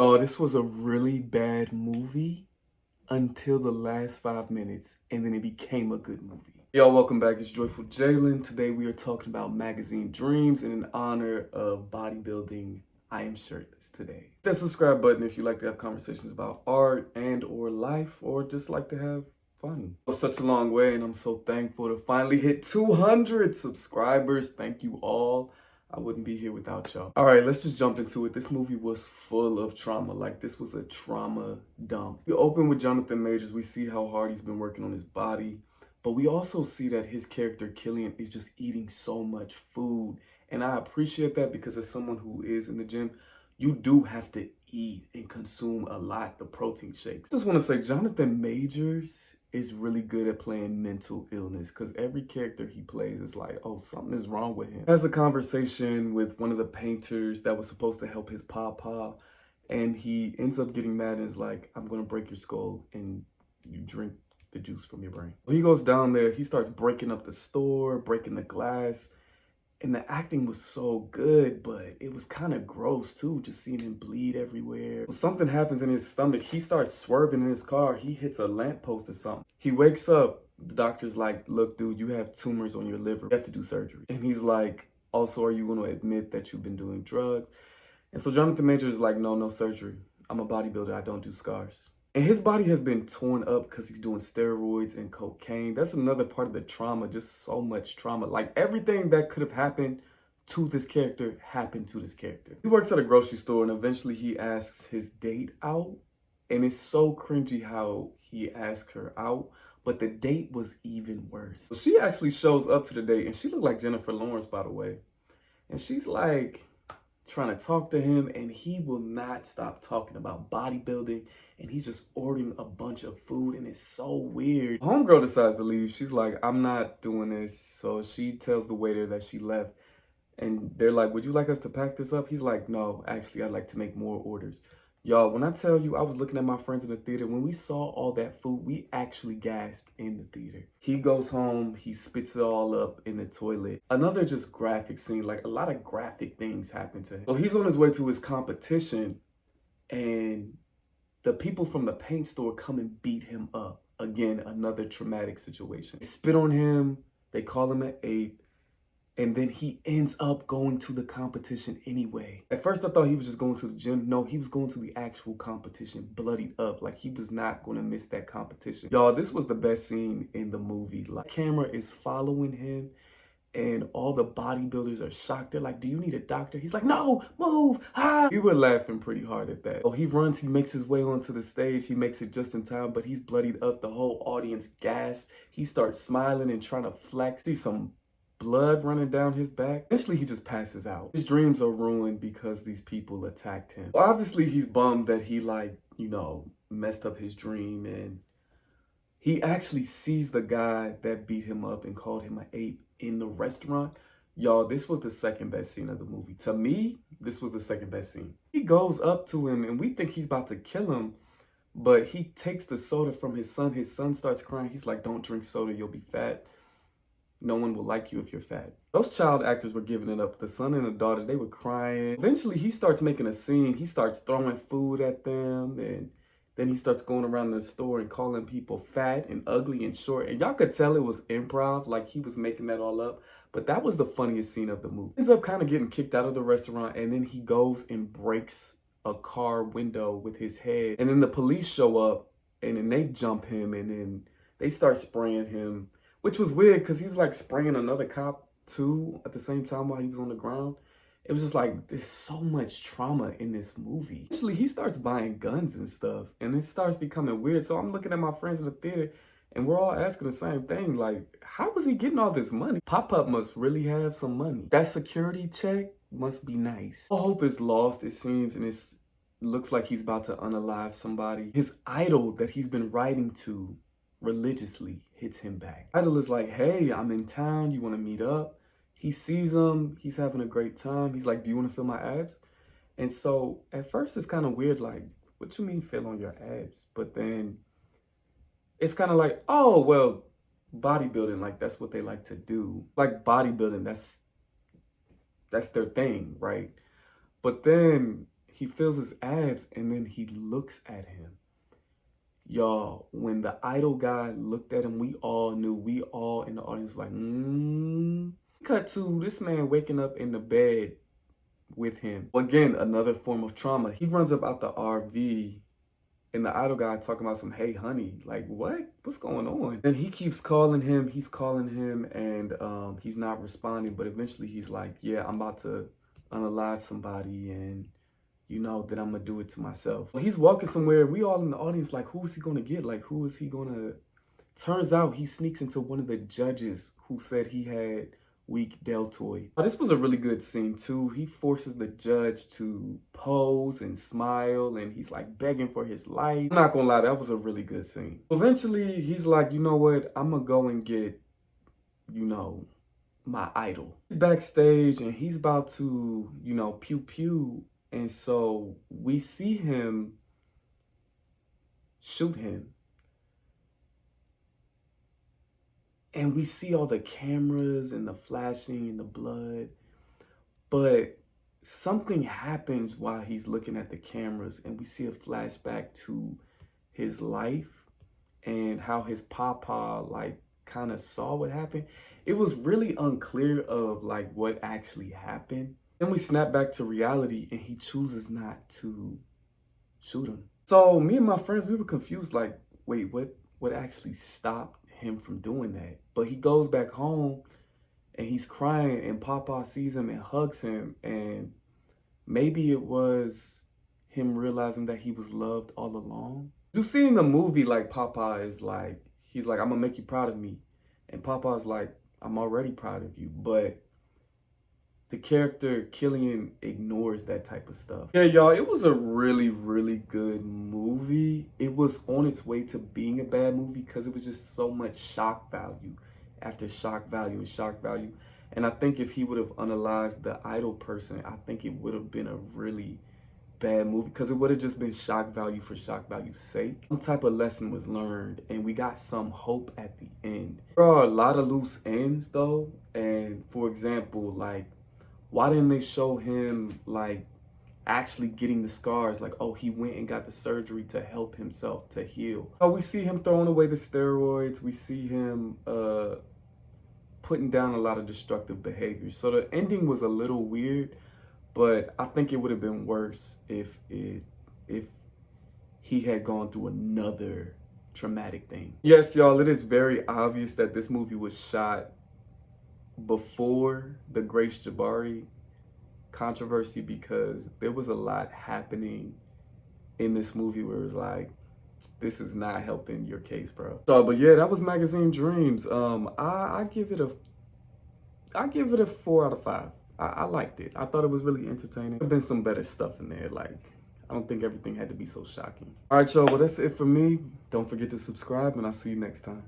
Oh, this was a really bad movie until the last 5 minutes, and then it became a good movie. Y'all, welcome back. It's Joyful Jalen. Today we are talking about magazine dreams, and in honor of bodybuilding, I am shirtless today. Hit that subscribe button if you like to have conversations about art and or life, or just like to have fun. It's such a long way, and I'm so thankful to finally hit 200 subscribers. Thank you all. I wouldn't be here without y'all. All right, let's just jump into it. This movie was full of trauma. Like, this was a trauma dump. We open with Jonathan Majors. We see how hard he's been working on his body, but we also see that his character, Killian, is just eating so much food. And I appreciate that because as someone who is in the gym, you do have to eat and consume a lot, the protein shakes. Just want to say Jonathan Majors is really good at playing mental illness because every character he plays is like, oh, something is wrong with him. Has a conversation with one of the painters that was supposed to help his papa, and he ends up getting mad and is like, I'm gonna break your skull and you drink the juice from your brain. He goes down there, he starts breaking up the store, breaking the glass, and the acting was so good, but it was kind of gross too, just seeing him bleed everywhere. So something happens in his stomach. He starts swerving in his car. He hits a lamppost or something. He wakes up. The doctor's like, look, dude, you have tumors on your liver. You have to do surgery. And he's like, also, are you going to admit that you've been doing drugs? And so Jonathan Major is like, no, no surgery. I'm a bodybuilder. I don't do scars. And his body has been torn up because he's doing steroids and cocaine. That's another part of the trauma, just so much trauma. Like everything that could have happened to this character happened to this character. He works at a grocery store and eventually he asks his date out. And it's so cringy how he asked her out, but the date was even worse. So she actually shows up to the date and she looked like Jennifer Lawrence, by the way. And she's like trying to talk to him and he will not stop talking about bodybuilding and he's just ordering a bunch of food and it's so weird. Homegirl decides to leave. She's like, I'm not doing this. So she tells the waiter that she left and they're like, would you like us to pack this up? He's like, no, actually, I'd like to make more orders. Y'all, when I tell you I was looking at my friends in the theater, when we saw all that food, we actually gasped in the theater. He goes home, he spits it all up in the toilet. Another just graphic scene, like a lot of graphic things happen to him. So he's on his way to his competition and the people from the paint store come and beat him up. Again, another traumatic situation. They spit on him, they call him an ape, and then he ends up going to the competition anyway. At first, I thought he was just going to the gym. No, he was going to the actual competition, bloodied up. Like, he was not going to miss that competition. Y'all, this was the best scene in the movie. Like, camera is following him, and all the bodybuilders are shocked. They're like, do you need a doctor? He's like, no, move, ah. We were laughing pretty hard at that. So he runs, he makes his way onto the stage. He makes it just in time, but he's bloodied up. The whole audience gasps. He starts smiling and trying to flex. See some blood running down his back. Eventually, he just passes out. His dreams are ruined because these people attacked him. Well, obviously, he's bummed that he, messed up his dream. And he actually sees the guy that beat him up and called him an ape in the restaurant. Y'all, this was the second best scene of the movie. To me, this was the second best scene. He goes up to him and we think he's about to kill him. But he takes the soda from his son. His son starts crying. He's like, don't drink soda, you'll be fat. No one will like you if you're fat. Those child actors were giving it up. The son and the daughter, they were crying. Eventually, he starts making a scene. He starts throwing food at them. And then he starts going around the store and calling people fat and ugly and short. And y'all could tell it was improv, like he was making that all up. But that was the funniest scene of the movie. He ends up kind of getting kicked out of the restaurant. And then he goes and breaks a car window with his head. And then the police show up and then they jump him and then they start spraying him. Which was weird because he was like spraying another cop too at the same time while he was on the ground. It was just like, there's so much trauma in this movie. Actually, he starts buying guns and stuff and it starts becoming weird. So I'm looking at my friends in the theater and we're all asking the same thing. Like, how is he getting all this money? Pop-Up must really have some money. That security check must be nice. All hope is lost, it seems, and it looks like he's about to unalive somebody. His idol that he's been writing to religiously hits him back. Idol is like, hey, I'm in town, you want to meet up? He sees him, he's having a great time. He's like, do you want to feel my abs? And so at first it's kind of weird, like, what you mean feel on your abs? But then it's kind of like, oh, well, bodybuilding, like that's what they like to do. Like bodybuilding, that's their thing, right? But then he feels his abs, and then he looks at him. Y'all, when the idol guy looked at him, we all knew. We all in the audience like, Cut to this man waking up in the bed with him. Again, another form of trauma. He runs up out the RV, and the idol guy talking about some, hey, honey, like, what? What's going on? And he keeps calling him. He's calling him, and he's not responding. But eventually he's like, yeah, I'm about to unalive somebody, and you know that I'm gonna do it to myself. Well, he's walking somewhere. We all in the audience like, who is he gonna get? Like, who is he gonna... Turns out he sneaks into one of the judges who said he had weak deltoid. This was a really good scene too. He forces the judge to pose and smile, and he's like begging for his life. I'm not gonna lie, that was a really good scene. Eventually, he's like, you know what? I'm gonna go and get, you know, my idol. He's backstage, and he's about to, you know, pew pew. And so we see him shoot him. And we see all the cameras and the flashing and the blood. But something happens while he's looking at the cameras, and we see a flashback to his life and how his papa like kind of saw what happened. It was really unclear of like what actually happened. Then we snap back to reality, and he chooses not to shoot him. So me and my friends, we were confused, like, wait, what actually stopped him from doing that? But he goes back home, and he's crying, and Papa sees him and hugs him, and maybe it was him realizing that he was loved all along. You see in the movie, like, Papa is like, he's like, I'm gonna make you proud of me. And Papa's like, I'm already proud of you. But the character Killian ignores that type of stuff. Yeah, y'all, it was a really, really good movie. It was on its way to being a bad movie because it was just so much shock value after shock value and shock value. And I think if he would have unalived the idol person, I think it would have been a really bad movie because it would have just been shock value for shock value's sake. Some type of lesson was learned, and we got some hope at the end. There are a lot of loose ends though, and for example, like, why didn't they show him like actually getting the scars? Like, oh, he went and got the surgery to help himself to heal. Oh, we see him throwing away the steroids. We see him putting down a lot of destructive behaviors. So the ending was a little weird, but I think it would have been worse if he had gone through another traumatic thing. Yes, y'all, it is very obvious that this movie was shot before the Grace Jabbari controversy, because there was a lot happening in this movie where it was like, this is not helping your case, bro. So, but yeah, that was Magazine Dreams. I give it a 4 out of 5. I liked it. I thought it was really entertaining. There've been some better stuff in there. Like, I don't think everything had to be so shocking. All right, y'all. Well, that's it for me. Don't forget to subscribe, and I'll see you next time.